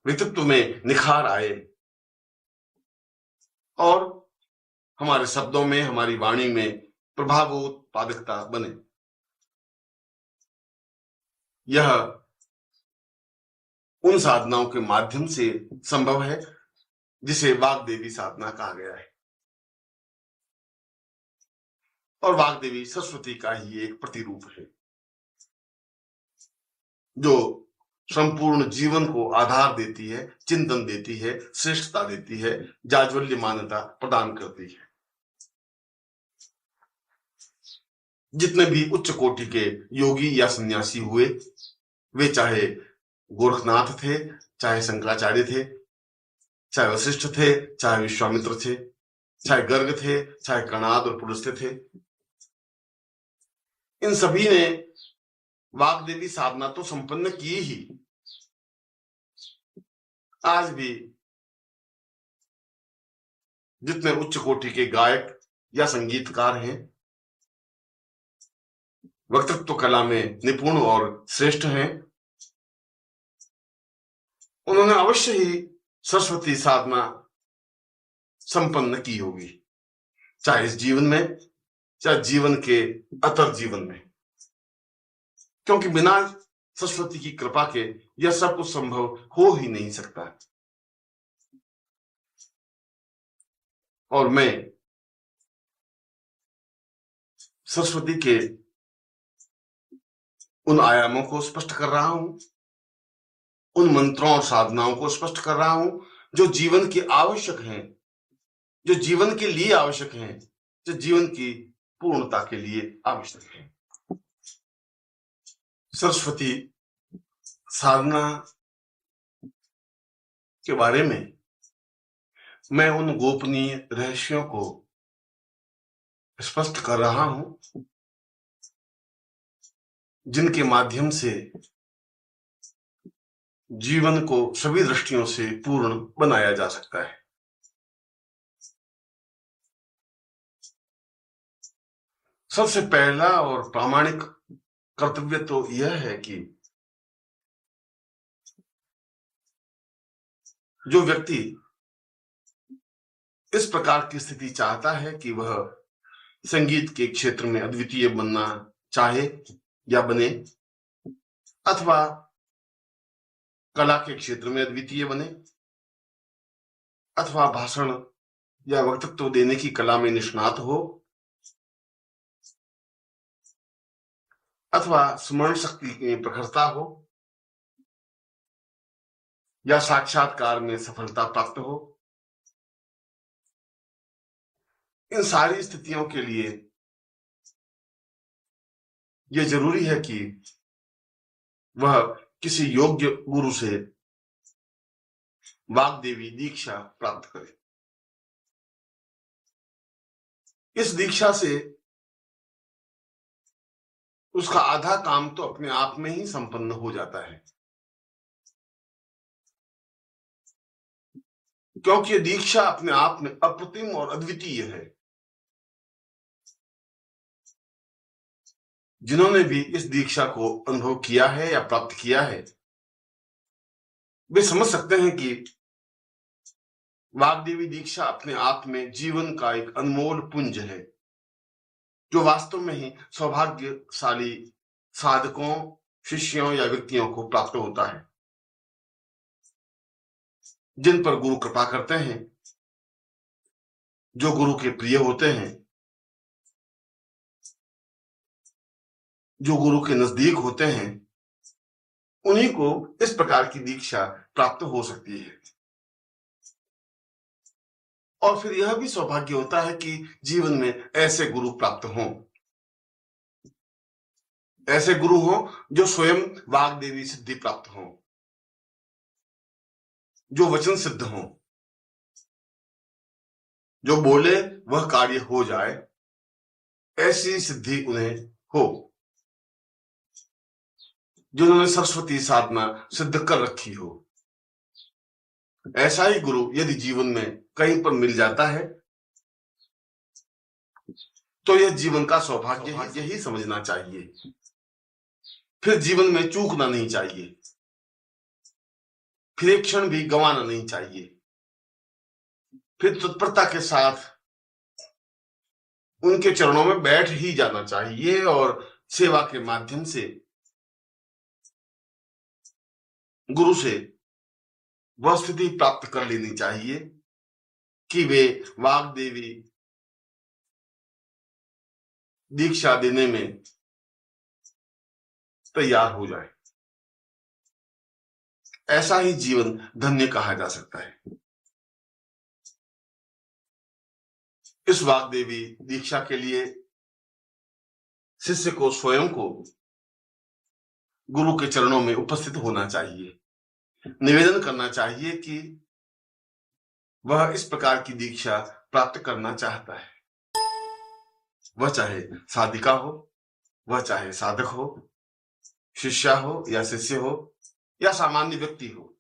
व्यक्तित्व में निखार आए और हमारे शब्दों में, हमारी वाणी में प्रभावोत्पादकता बने। यह उन साधनाओं के माध्यम से संभव है जिसे वाग्देवी साधना कहा गया है। और वाग्देवी सरस्वती का ही एक प्रतिरूप है जो संपूर्ण जीवन को आधार देती है, चिंतन देती है, श्रेष्ठता देती है, जाज्वल्यमानता प्रदान करती है। जितने भी उच्च कोटि के योगी या सन्यासी हुए, वे चाहे गोरखनाथ थे, चाहे शंकराचार्य थे, चाहे वशिष्ठ थे, चाहे विश्वामित्र थे, चाहे गर्ग थे, चाहे कणाद और पुलस्त्य थे, इन सभी ने वाग्देवी साधना तो संपन्न की ही। आज भी जितने उच्च कोटि के गायक या संगीतकार हैं, वक्तृत्व कला में निपुण और श्रेष्ठ हैं, उन्होंने अवश्य ही सरस्वती साधना संपन्न की होगी, चाहे इस जीवन में, चाहे जीवन के अतर जीवन में, क्योंकि बिना सरस्वती की कृपा के यह सब कुछ संभव हो ही नहीं सकता। और मैं सरस्वती के उन आयामों को स्पष्ट कर रहा हूं, उन मंत्रों और साधनाओं को स्पष्ट कर रहा हूं जो जीवन के आवश्यक हैं, जो जीवन के लिए आवश्यक हैं, जो जीवन की पूर्णता के लिए आवश्यक हैं। सरस्वती साधना के बारे में मैं उन गोपनीय रहस्यों को स्पष्ट कर रहा हूं जिनके माध्यम से जीवन को सभी दृष्टियों से पूर्ण बनाया जा सकता है। सबसे पहला और प्रामाणिक कर्तव्य तो यह है कि जो व्यक्ति इस प्रकार की स्थिति चाहता है कि वह संगीत के क्षेत्र में अद्वितीय बनना चाहे या बने, अथवा कला के क्षेत्र में अद्वितीय बने, अथवा भाषण या वक्तृत्व देने की कला में निष्णात हो, अथवा स्मरण शक्ति में प्रखरता हो, या साक्षात्कार में सफलता प्राप्त हो, इन सारी स्थितियों के लिए यह जरूरी है कि वह किसी योग्य गुरु से वाग्देवी दीक्षा प्राप्त करे। इस दीक्षा से उसका आधा काम तो अपने आप में ही संपन्न हो जाता है, क्योंकि दीक्षा अपने आप में अप्रतिम और अद्वितीय है। जिन्होंने भी इस दीक्षा को अनुभव किया है या प्राप्त किया है, वे समझ सकते हैं कि वाग्देवी दीक्षा अपने आप में जीवन का एक अनमोल पुंज है, जो वास्तव में ही सौभाग्यशाली साधकों, शिष्यों या व्यक्तियों को प्राप्त होता है, जिन पर गुरु कृपा करते हैं, जो गुरु के प्रिय होते हैं, जो गुरु के नजदीक होते हैं, उन्हीं को इस प्रकार की दीक्षा प्राप्त हो सकती है। और फिर यह भी सौभाग्य होता है कि जीवन में ऐसे गुरु प्राप्त हों, ऐसे गुरु हों जो स्वयं वाग्देवी सिद्धि प्राप्त हों, जो वचन सिद्ध हों, जो बोले वह कार्य हो जाए, ऐसी सिद्धि उन्हें हो, जिन्होंने सरस्वती साधना सिद्ध कर रखी हो। ऐसा ही गुरु यदि जीवन में कहीं पर मिल जाता है तो यह जीवन का सौभाग्य है, यही समझना चाहिए। फिर जीवन में चूकना नहीं चाहिए। फिर एक क्षण भी गंवाना नहीं चाहिए। फिर तत्परता के साथ उनके चरणों में बैठ ही जाना चाहिए और सेवा के माध्यम से गुरु से वह स्थिति प्राप्त कर लेनी चाहिए कि वे वाग्देवी दीक्षा देने में तैयार हो जाए। ऐसा ही जीवन धन्य कहा जा सकता है। इस वाग्देवी दीक्षा के लिए शिष्य को स्वयं को गुरु के चरणों में उपस्थित होना चाहिए, निवेदन करना चाहिए कि वह इस प्रकार की दीक्षा प्राप्त करना चाहता है। वह चाहे साधिका हो, वह चाहे साधक हो, शिष्या हो या शिष्य हो या सामान्य व्यक्ति हो।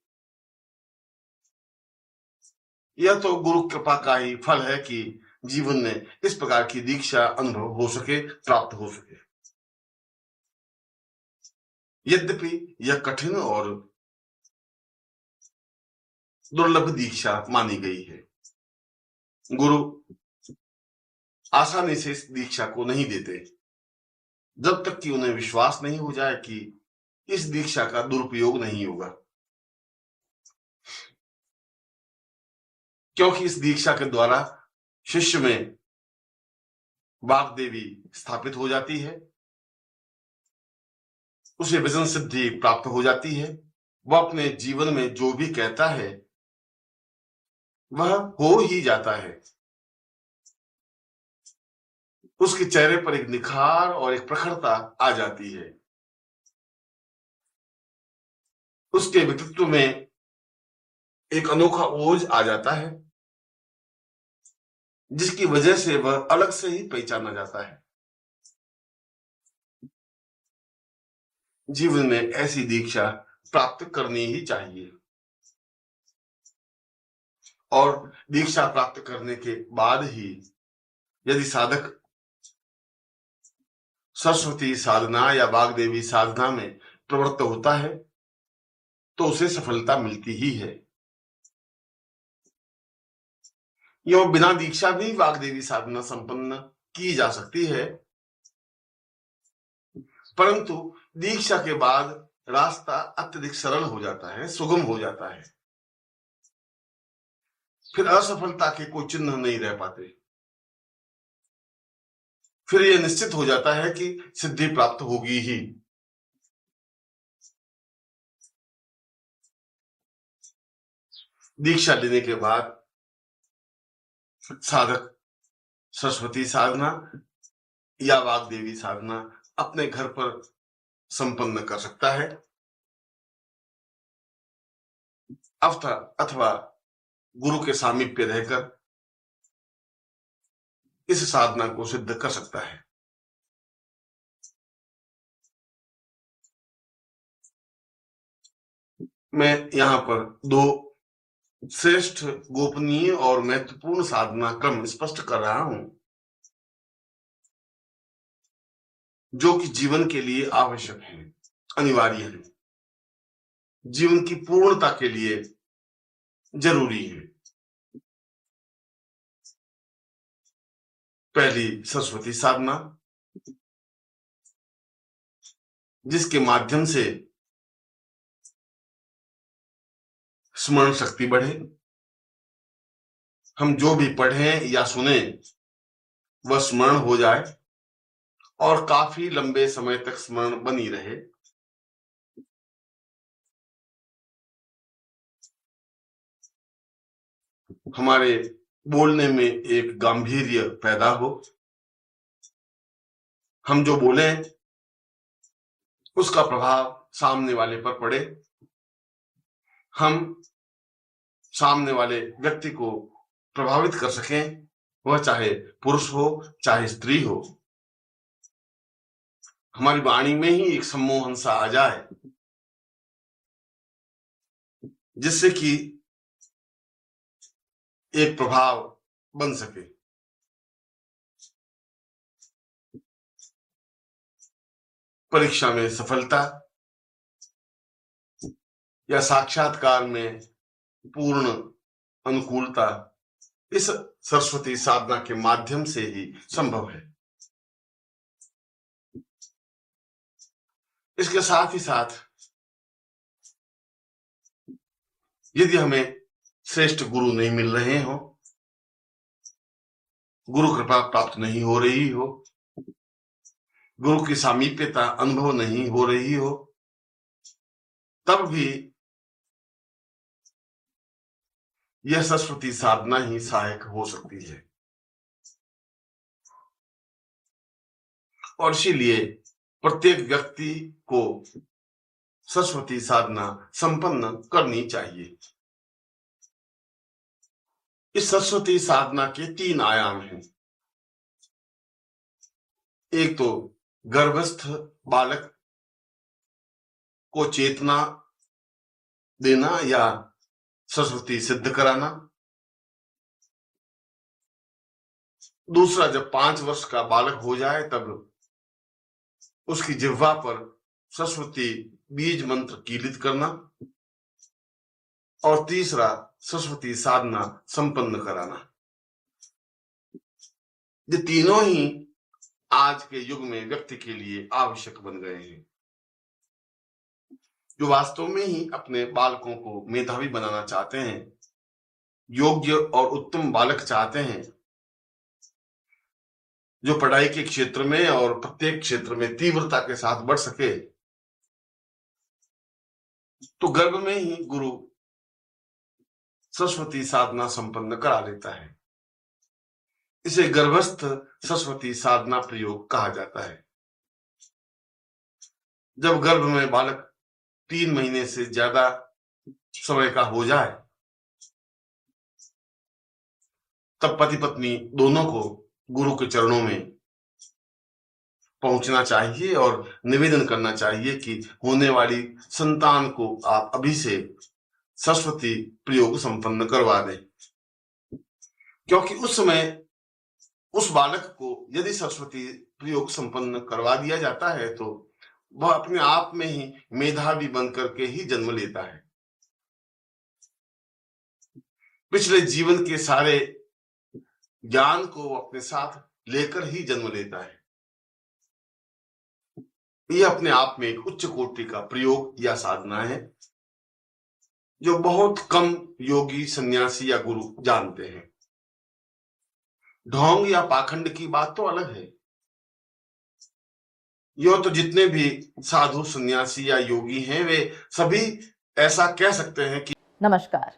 यह तो गुरु कृपा का ही फल है कि जीवन में इस प्रकार की दीक्षा अनुभव हो सके, प्राप्त हो सके। यद्यपि यह कठिन और दुर्लभ दीक्षा मानी गई है। गुरु आसानी से इस दीक्षा को नहीं देते जब तक कि उन्हें विश्वास नहीं हो जाए कि इस दीक्षा का दुरुपयोग नहीं होगा, क्योंकि इस दीक्षा के द्वारा शिष्य में वाग्देवी स्थापित हो जाती है, उसे वचन सिद्धि प्राप्त हो जाती है। वह अपने जीवन में जो भी कहता है वह हो ही जाता है। उसके चेहरे पर एक निखार और एक प्रखरता आ जाती है। उसके व्यक्तित्व में एक अनोखा ओज आ जाता है, जिसकी वजह से वह अलग से ही पहचाना जाता है। जीवन में ऐसी दीक्षा प्राप्त करनी ही चाहिए और दीक्षा प्राप्त करने के बाद ही यदि साधक सरस्वती साधना या वाग्देवी साधना में प्रवृत्त होता है तो उसे सफलता मिलती ही है। यो बिना दीक्षा भी वाग्देवी साधना संपन्न की जा सकती है, परंतु दीक्षा के बाद रास्ता अत्यधिक सरल हो जाता है, सुगम हो जाता है। फिर असफलता के कोई चिन्ह नहीं रह पाते। फिर यह निश्चित हो जाता है कि सिद्धि प्राप्त होगी ही। दीक्षा लेने के बाद साधक सरस्वती साधना या वाग्देवी साधना अपने घर पर संपन्न कर सकता है अथवा गुरु के सामीप्य रहकर इस साधना को सिद्ध कर सकता है। मैं यहाँ पर दो श्रेष्ठ, गोपनीय और महत्वपूर्ण साधना क्रम स्पष्ट कर रहा हूं, जो कि जीवन के लिए आवश्यक है, अनिवार्य है, जीवन की पूर्णता के लिए जरूरी है। पहली सरस्वती साधना, जिसके माध्यम से स्मरण शक्ति बढ़े, हम जो भी पढ़ें या सुने वह स्मरण हो जाए और काफी लंबे समय तक स्मरण बनी रहे। हमारे बोलने में एक गांभीर्य पैदा हो, हम जो बोले उसका प्रभाव सामने वाले पर पड़े, हम सामने वाले व्यक्ति को प्रभावित कर सकें, वह चाहे पुरुष हो चाहे स्त्री हो। हमारी वाणी में ही एक सम्मोहन सा आ जाए, जिससे कि एक प्रभाव बन सके। परीक्षा में सफलता, या साक्षात्कार में पूर्ण अनुकूलता इस सरस्वती साधना के माध्यम से ही संभव है। इसके साथ ही साथ यदि हमें श्रेष्ठ गुरु नहीं मिल रहे हो, गुरु कृपा प्राप्त नहीं हो रही हो, गुरु की सामीप्यता अनुभव नहीं हो रही हो, तब भी यह सरस्वती साधना ही सहायक हो सकती है। और इसीलिए प्रत्येक व्यक्ति को सरस्वती साधना संपन्न करनी चाहिए। इस सरस्वती साधना के 3 आयाम हैं। एक तो गर्भस्थ बालक को चेतना देना या सरस्वती सिद्ध कराना। दूसरा, जब 5 वर्ष का बालक हो जाए तब उसकी जिह्वा पर सरस्वती बीज मंत्र कीलित करना। और तीसरा, सरस्वती साधना संपन्न कराना। ये तीनों ही आज के युग में व्यक्ति के लिए आवश्यक बन गए हैं, जो वास्तव में ही अपने बालकों को मेधावी बनाना चाहते हैं, योग्य और उत्तम बालक चाहते हैं, जो पढ़ाई के क्षेत्र में और प्रत्येक क्षेत्र में तीव्रता के साथ बढ़ सके। तो गर्भ में ही गुरु सरस्वती साधना संपन्न करा लेता है। इसे गर्भस्थ सरस्वती साधना प्रयोग कहा जाता है। जब गर्भ में बालक 3 महीने से ज्यादा समय का हो जाए, तब पति पत्नी दोनों को गुरु के चरणों में पहुंचना चाहिए और निवेदन करना चाहिए कि होने वाली संतान को आप अभी से सरस्वती प्रयोग संपन्न करवा दें। क्योंकि उस समय उस बालक को यदि सरस्वती प्रयोग संपन्न करवा दिया जाता है तो वह अपने आप में ही मेधावी बनकर के ही जन्म लेता है। पिछले जीवन के सारे ज्ञान को अपने साथ लेकर ही जन्म लेता है। यह अपने आप में एक उच्च कोटि का प्रयोग या साधना है, जो बहुत कम योगी, सन्यासी या गुरु जानते हैं। ढोंग या पाखंड की बात तो अलग है। यो तो जितने भी साधु, सन्यासी या योगी हैं, वे सभी ऐसा कह सकते हैं कि नमस्कार।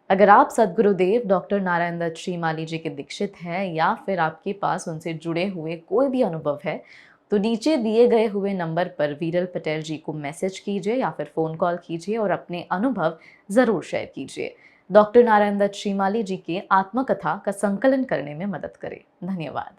अगर आप सद्गुरुदेव डॉक्टर नारायण दत्त श्रीमाली जी के दीक्षित हैं या फिर आपके पास उनसे जुड़े हुए कोई भी अनुभव है, तो नीचे दिए गए हुए नंबर पर वीरल पटेल जी को मैसेज कीजिए या फिर फ़ोन कॉल कीजिए और अपने अनुभव ज़रूर शेयर कीजिए। डॉक्टर नारायण दत्त श्रीमाली जी के आत्मकथा का संकलन करने में मदद करें। धन्यवाद।